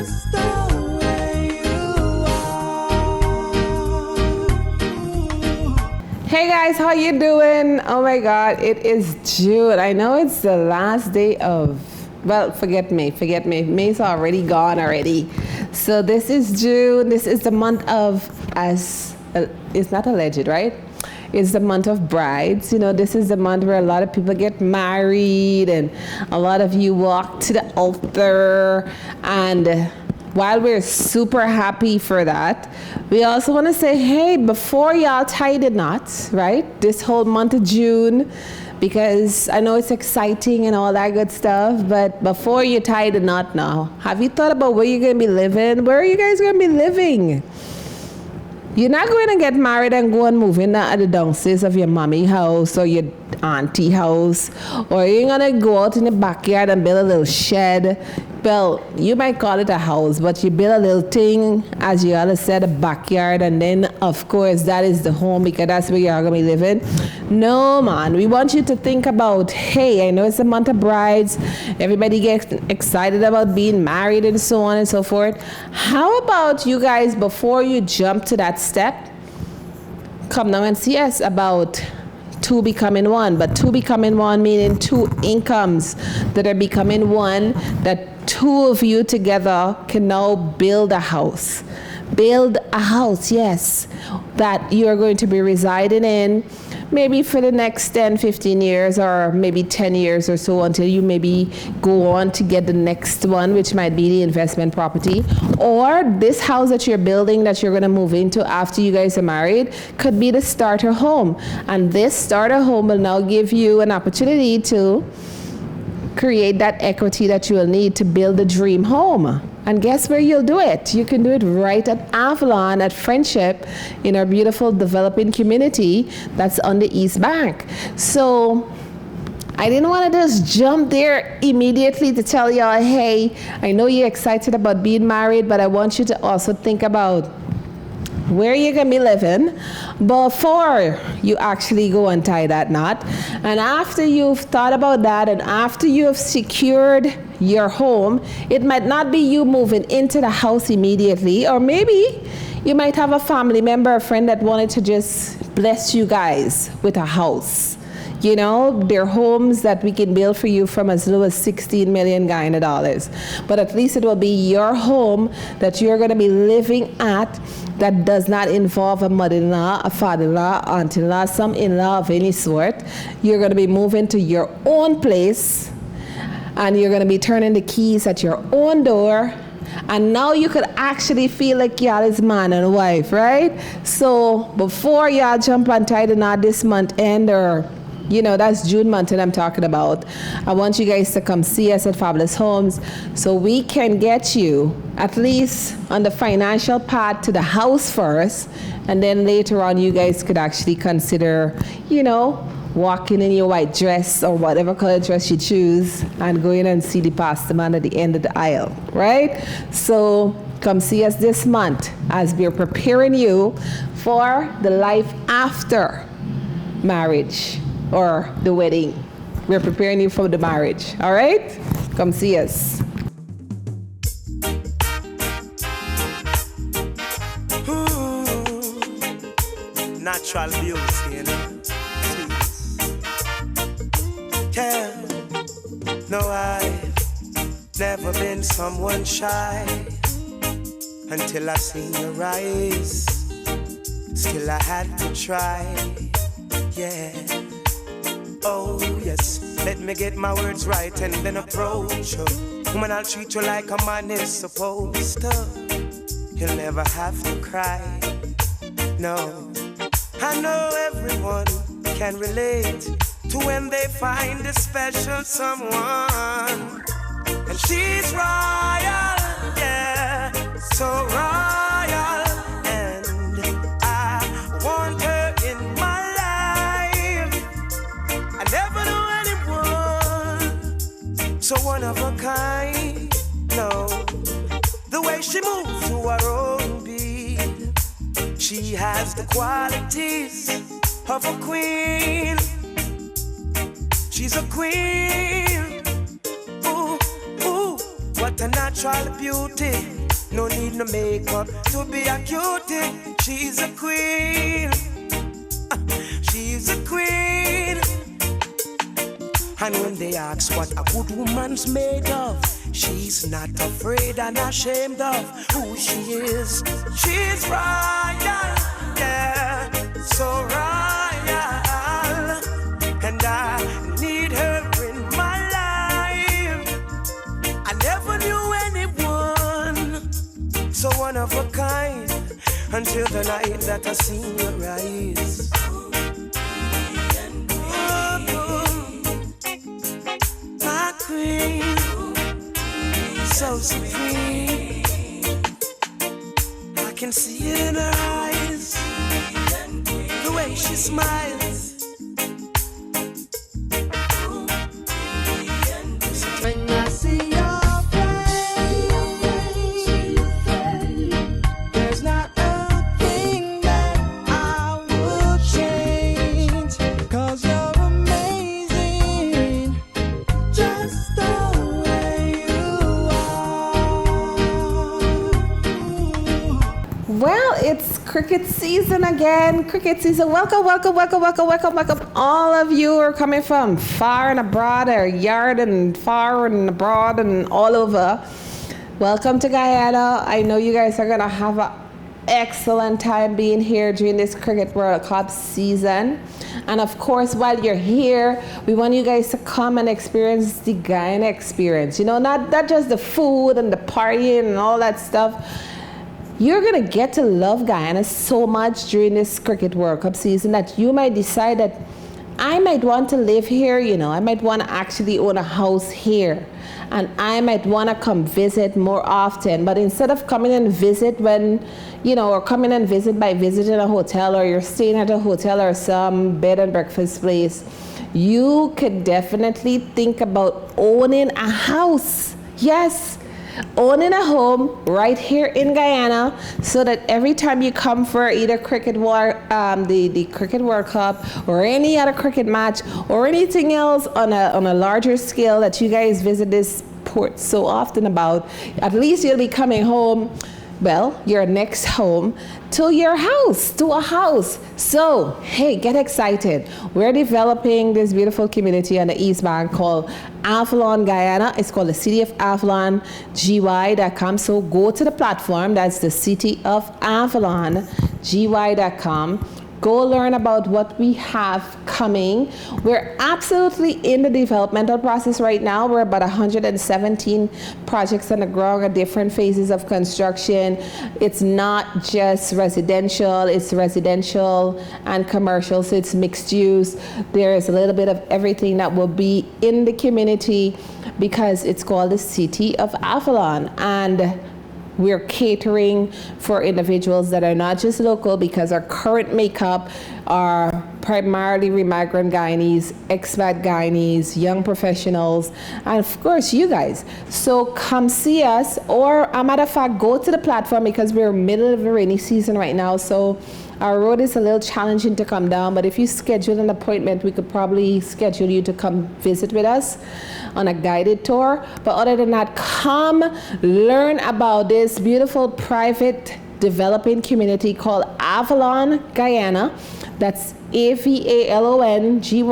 just the way you are. Hey guys, how you doing? Oh my God, it is June. I know it's the last day of, well, forget me. May's already gone already. So this is June. This is the month of, it's not alleged, right? It's the month of brides. You know, this is the month where a lot of people get married and a lot of you walk to the altar. And while we're super happy for that, we also want to say, hey, before y'all tie the knots, right? This whole month of June, because I know it's exciting and all that good stuff, but before you tie the knot now, have you thought about where you're going to be living? Where are you guys going to be living? You're not going to get married and go and move in the downstairs of your mommy house or your auntie house, or you're going to go out in the backyard and build a little shed. Well, you might call it a house, but you build a little thing, as you all said, a backyard, and then, of course, that is the home because that's where you're going to be living. No, man. We want you to think about, hey, I know it's a month of brides. Everybody gets excited about being married and so on and so forth. How about you guys, before you jump to that step, come down and see us about two becoming one, but two becoming one meaning two incomes that are becoming one, that two of you together can now build a house. Build a house, yes, that you are going to be residing in maybe for the next 10, 15 years or maybe 10 years or so until you maybe go on to get the next one, which might be the investment property. Or this house that you're building that you're going to move into after you guys are married could be the starter home. And this starter home will now give you an opportunity to create that equity that you will need to build the dream home. And guess where you'll do it? You can do it right at Avalon at Friendship in our beautiful developing community that's on the East Bank. So I didn't want to just jump there immediately to tell y'all, hey, I know you're excited about being married, but I want you to also think about where you're going to be living before you actually go and tie that knot. And after you've thought about that and after you have secured your home, it might not be you moving into the house immediately, or maybe you might have a family member, a friend that wanted to just bless you guys with a house. You know, they're homes that we can build for you from as low as 16 million Guyana dollars. But at least it will be your home that you're going to be living at, that does not involve a mother-in-law, a father-in-law, aunt-in-law, some in-law of any sort. You're going to be moving to your own place, and you're going to be turning the keys at your own door. And now you could actually feel like y'all is man and wife, right? So before y'all jump and tie the knot this month end, or you know, that's June month that I'm talking about, I want you guys to come see us at Fabulous Homes so we can get you at least on the financial path to the house first, and then later on you guys could actually consider, you know, walking in your white dress or whatever color dress you choose and going and see the pastor man at the end of the aisle, right? So come see us this month as we're preparing you for the life after marriage or the wedding. We're preparing you for the marriage, all right? Come see us. Natural beauty, you know. Yeah. No, I've never been someone shy until I seen your eyes. Still I had to try, yeah. Oh yes, let me get my words right and then approach you. Woman, I'll treat you like a man is supposed to. You'll never have to cry, no. I know everyone can relate to when they find a special someone. And she's royal, yeah, so royal. And I want her in my life. I never knew anyone so one of a kind, no. The way she moves to her own beat, she has the qualities of a queen. She's a queen. Ooh, ooh, what got a natural beauty. No need no makeup to be a cutie. She's a queen. She's a queen. And when they ask what a good woman's made of, she's not afraid and ashamed of who she is. She's royal, yeah, so royal. And I need her in my life. I never knew anyone so one of a kind until the night that I seen your eyes. My queen, so supreme. I can see it in her eyes, the way she smiles. When I see your face, there's not a thing that I would change. 'Cause you're amazing, just the way you are. Well, it's cricket season again. Cricket season. Welcome, welcome, welcome, welcome, welcome, welcome. All of you are coming from far and abroad, or yard and far and abroad and all over. Welcome to Guyana. I know you guys are going to have an excellent time being here during this Cricket World Cup season. And of course, while you're here, we want you guys to come and experience the Guyana experience. You know, not just the food and the partying and all that stuff. You're going to get to love Guyana so much during this Cricket World Cup season that you might decide that I might want to live here, you know, I might want to actually own a house here, and I might want to come visit more often. But instead of coming and visit when, you know, or coming and visit by visiting a hotel, or you're staying at a hotel or some bed and breakfast place, you could definitely think about owning a house. Yes. Owning a home right here in Guyana, so that every time you come for either the Cricket World Cup or any other cricket match or anything else on a larger scale that you guys visit this port so often about, at least you'll be coming home, well, your next home, to your house, to a house. So, hey, get excited. We're developing this beautiful community on the East Bank called Avalon, Guyana. It's called the City of Avalon, GY.com. So go to the platform, that's the City of Avalon, GY.com. Go learn about what we have coming. We're absolutely in the developmental process right now. We're about 117 projects on the ground at different phases of construction. It's not just residential, it's residential and commercial, so it's mixed use. There is a little bit of everything that will be in the community because it's called the City of Avalon. And we're catering for individuals that are not just local, because our current makeup are primarily remigrant Guyanese, expat Guyanese, young professionals, and of course you guys. So come see us, or a matter of fact, go to the platform, because we're middle of the rainy season right now. So our road is a little challenging to come down, but if you schedule an appointment, we could probably schedule you to come visit with us on a guided tour. But other than that, come learn about this beautiful private developing community called Avalon, Guyana. That's AVALONGY,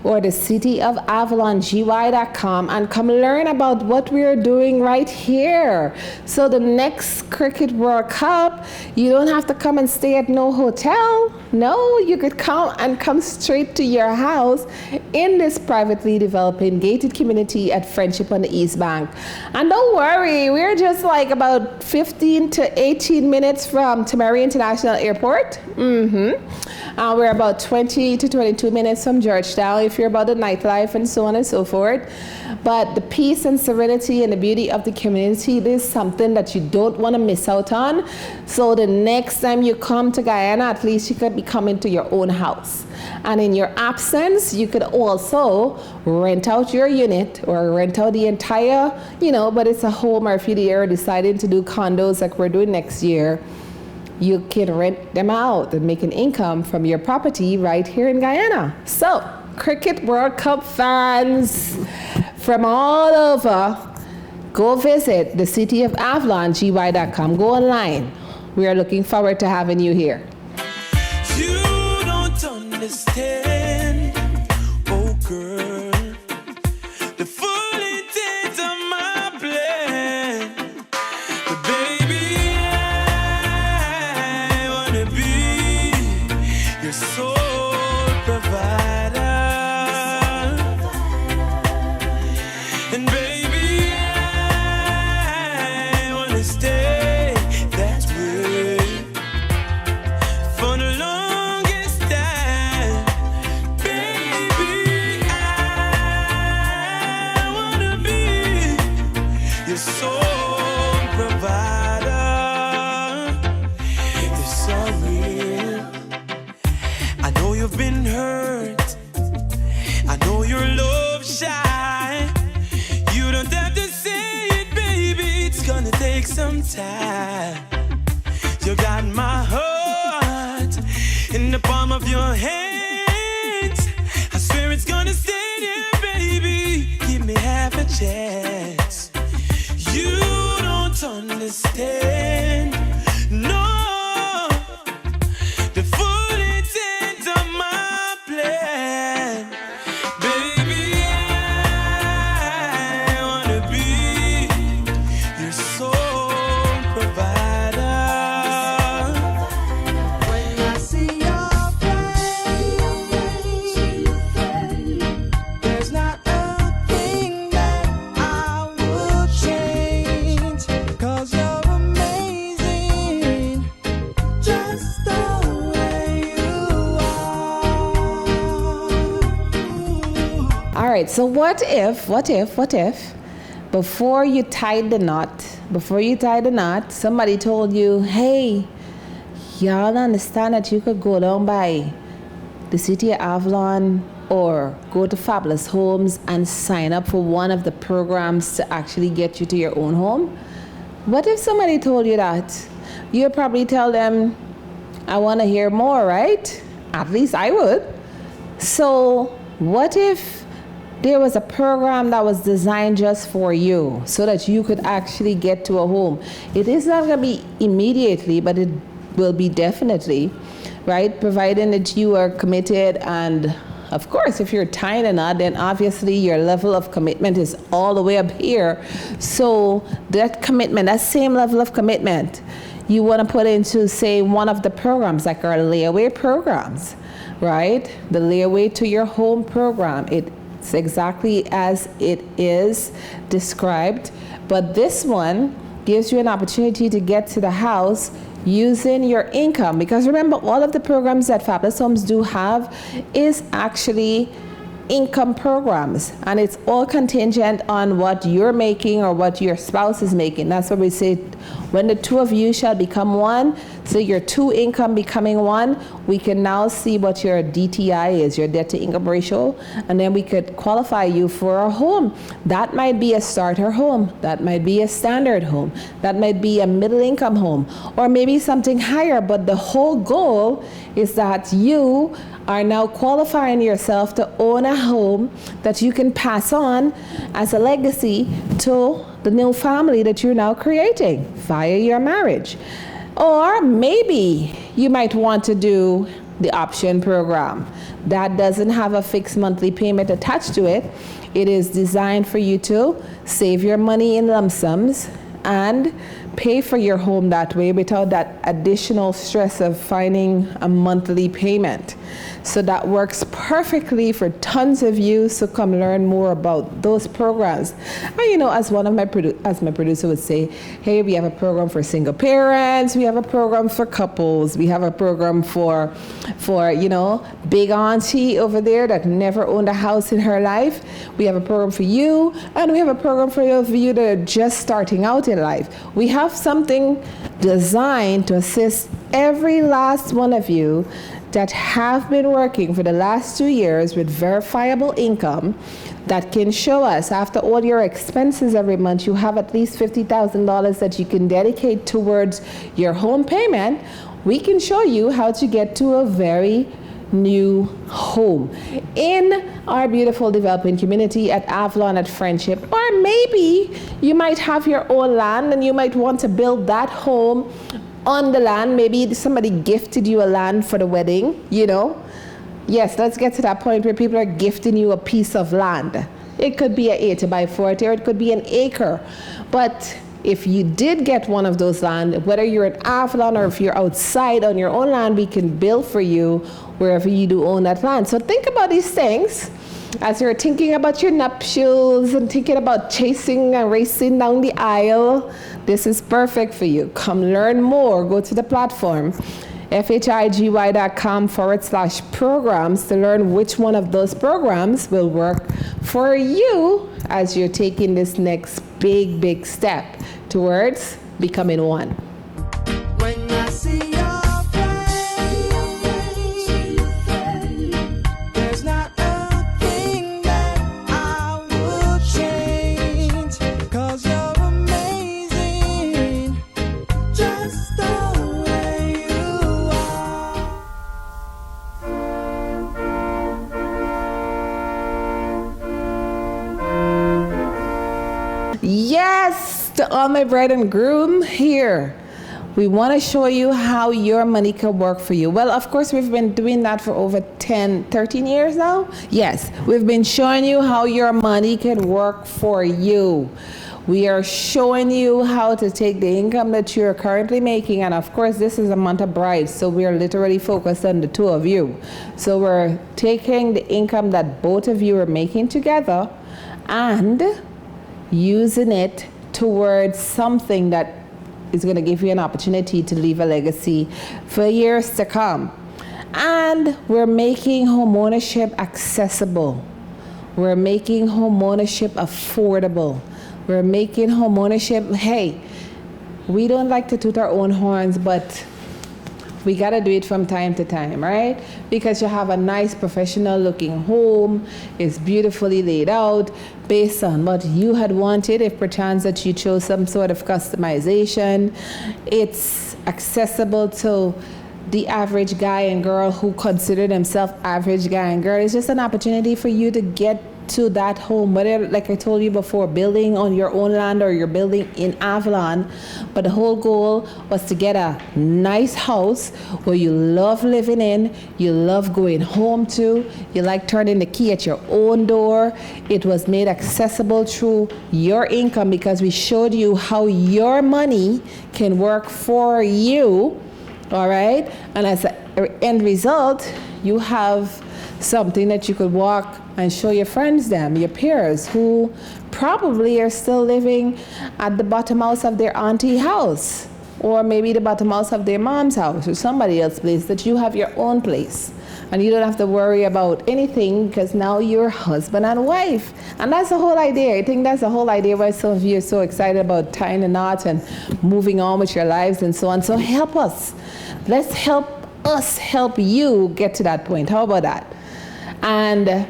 or the City of Avalon, GY.com, and come learn about what we're doing right here. So the next Cricket World Cup, you don't have to come and stay at no hotel. No, you could come straight to your house in this privately developing gated community at Friendship on the East Bank. And don't worry, we're just like about 15 to 18 minutes from Tamari International Airport. We're about 20 to 22 minutes from Georgetown if you're about the nightlife and so on and so forth. But the peace and serenity and the beauty of the community is something that you don't want to miss out on. So the next time you come to Guyana, at least you could be coming to your own house. And in your absence, you could also rent out your unit or rent out the entire, but it's a home, or if you're deciding to do condos like we're doing next year, you can rent them out and make an income from your property right here in Guyana. So, Cricket World Cup fans from all over, go visit the city of Avalon, gy.com. Go online. We are looking forward to having you here. You don't understand, oh girl, the full intent of my plan. But baby, I wanna be your sole provider. And baby, I wanna stay that way for the longest time. Baby, I wanna be your sole provider. It's so real. I know you've been hurt. I know you're love shy. You don't have to say it, baby. It's gonna take some time. You got my heart in the palm of your hands. I swear it's gonna stay there, baby. Give me half a chance. You don't understand, no, the full intent of my plan. Baby, I wanna be your sole provider. When I see your face, there's not a thing that I would change. 'Cause you're amazing, just the way you are. All right, so what if, before you tied the knot, somebody told you, hey, y'all understand that you could go down by the city of Avalon or go to Fabulous Homes and sign up for one of the programs to actually get you to your own home? What if somebody told you that? You'd probably tell them, I want to hear more, right? At least I would. So what if there was a program that was designed just for you so that you could actually get to a home? It is not going to be immediately, but it will be definitely, right? Providing that you are committed, and of course, if you're tying a knot, then obviously your level of commitment is all the way up here. So that commitment, that same level of commitment, you want to put into, say, one of the programs, like our layaway programs, right? The layaway to your home program. It's exactly as it is described, but this one gives you an opportunity to get to the house using your income, because remember, all of the programs that Fabulous Homes do have is actually income programs, and it's all contingent on what you're making or what your spouse is making. That's what we say, when the two of you shall become one, so your two income becoming one, we can now see what your DTI is, your debt to income ratio, and then we could qualify you for a home. That might be a starter home, that might be a standard home, that might be a middle income home, or maybe something higher, but the whole goal is that you are now qualifying yourself to own a home that you can pass on as a legacy to the new family that you're now creating via your marriage. Or maybe you might want to do the option program that doesn't have a fixed monthly payment attached to it. It is designed for you to save your money in lump sums and pay for your home that way without that additional stress of finding a monthly payment. So that works perfectly for tons of you. So come learn more about those programs. And you know, as one of my as my producer would say, hey, we have a program for single parents, we have a program for couples, we have a program for you know, big auntie over there that never owned a house in her life. We have a program for you, and we have a program for you that are just starting out in life. We have something designed to assist every last one of you that have been working for the last 2 years with verifiable income that can show us, after all your expenses every month, you have at least $50,000 that you can dedicate towards your home payment. We can show you how to get to a very new home in our beautiful developing community at Avalon at Friendship. Or maybe you might have your own land and you might want to build that home on the land. Maybe somebody gifted you a land for the wedding, you know. Yes, let's get to that point where people are gifting you a piece of land. It could be an 80 by 40 or it could be an acre. But if you did get one of those land, whether you're in Avalon or if you're outside on your own land, we can build for you wherever you do own that land. So think about these things as you're thinking about your nuptials and thinking about chasing and racing down the aisle. This is perfect for you. Come learn more. Go to the platform, FHIGY.com/programs, to learn which one of those programs will work for you as you're taking this next big step towards becoming one. When I see your face, there's not a thing that I would change, 'cause you're amazing, just the way you are. Yes, to all my bride and groom here. We want to show you how your money can work for you. Well, of course, we've been doing that for over 13 years now. Yes, we've been showing you how your money can work for you. We are showing you how to take the income that you're currently making. And of course, this is a month of brides, so we are literally focused on the two of you. So we're taking the income that both of you are making together and using it towards something that is going to give you an opportunity to leave a legacy for years to come. And we're making homeownership accessible. We're making homeownership affordable. We're making homeownership, hey, we don't like to toot our own horns, but we got to do it from time to time, right? Because you have a nice professional looking home. It's beautifully laid out based on what you had wanted. If perchance that you chose some sort of customization, it's accessible to the average guy and girl who consider themselves average guy and girl. It's just an opportunity for you to get to that home, whether, like I told you before, building on your own land or you're building in Avalon. But the whole goal was to get a nice house where you love living in, you love going home to, you like turning the key at your own door. It was made accessible through your income because we showed you how your money can work for you, all right? And as an end result, you have something that you could walk and show your friends them, your peers who probably are still living at the bottom house of their auntie house, or maybe the bottom house of their mom's house or somebody else's place, that you have your own place. And you don't have to worry about anything because now you're husband and wife. And that's the whole idea. I think that's the whole idea why some of you are so excited about tying the knots and moving on with your lives and so on. So help us. Let's help us help you get to that point. How about that? And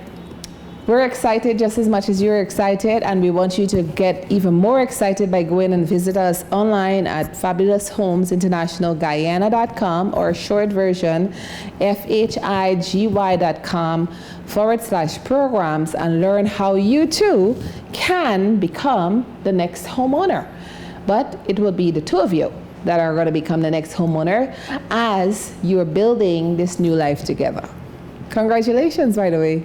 we're excited just as much as you're excited, and we want you to get even more excited by going and visit us online at Fabulous Homes International Guyana.com, or short version FHIGY.com/programs, and learn how you too can become the next homeowner. But it will be the two of you that are going to become the next homeowner as you're building this new life together. Congratulations, by the way.